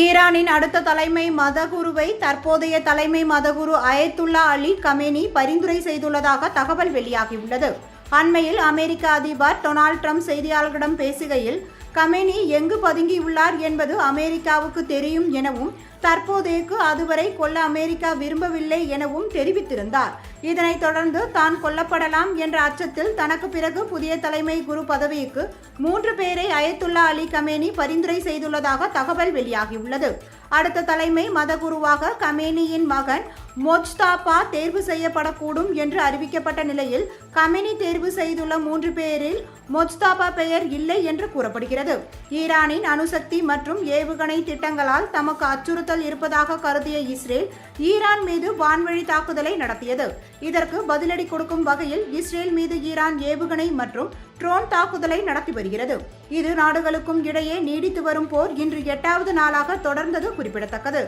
ஈரானின் அடுத்த தலைமை மதகுருவை தற்போதைய தலைமை மதகுரு அயத்துல்லா அலி கமேனி பரிந்துரை செய்துள்ளதாக தகவல் வெளியாகியுள்ளது. அண்மையில் அமெரிக்க அதிபர் டொனால்ட் ட்ரம்ப் செய்தியாளர்களிடம் பேசுகையில், கமேனி எங்கு பதுங்கியுள்ளார் என்பது அமெரிக்காவுக்கு தெரியும் எனவும், தற்போதைக்கு அதுவரை கொல்ல அமெரிக்கா விரும்பவில்லை எனவும் தெரிவித்திருந்தார். இதனைத் தொடர்ந்து தான் கொல்லப்படலாம் என்ற அச்சத்தில் தனக்கு பிறகு புதிய தலைமை குரு பதவிக்கு 3 பேரை அயத்துல்லா அலி கமேனி பரிந்துரை செய்துள்ளதாக தகவல் வெளியாகியுள்ளது. அடுத்த தலைமை மதகுருவாக கமேனியின் மகன் மொஜ்தாபா தேர்வு செய்யப்படக்கூடும் என்று அறிவிக்கப்பட்ட நிலையில், கமேனி தேர்வு செய்துள்ள 3 பேரில் மொஜ்தாபா பெயர் இல்லை என்று கூறப்படுகிறது. ஈரானின் அணுசக்தி மற்றும் ஏவுகணை திட்டங்களால் தமக்கு அச்சுறுத்தல் இருப்பதாக கருதிய இஸ்ரேல் ஈரான் மீது வான்வழி தாக்குதலை நடத்தியது. இதற்கு பதிலடி கொடுக்கும் வகையில் இஸ்ரேல் மீது ஈரான் ஏவுகணை மற்றும் ட்ரோன் தாக்குதலை நடத்தி வருகிறது. இரு நாடுகளுக்கும் இடையே நீடித்து வரும் போர் இன்று 8வது நாளாக தொடர்ந்தது குறிப்பிடத்தக்கது.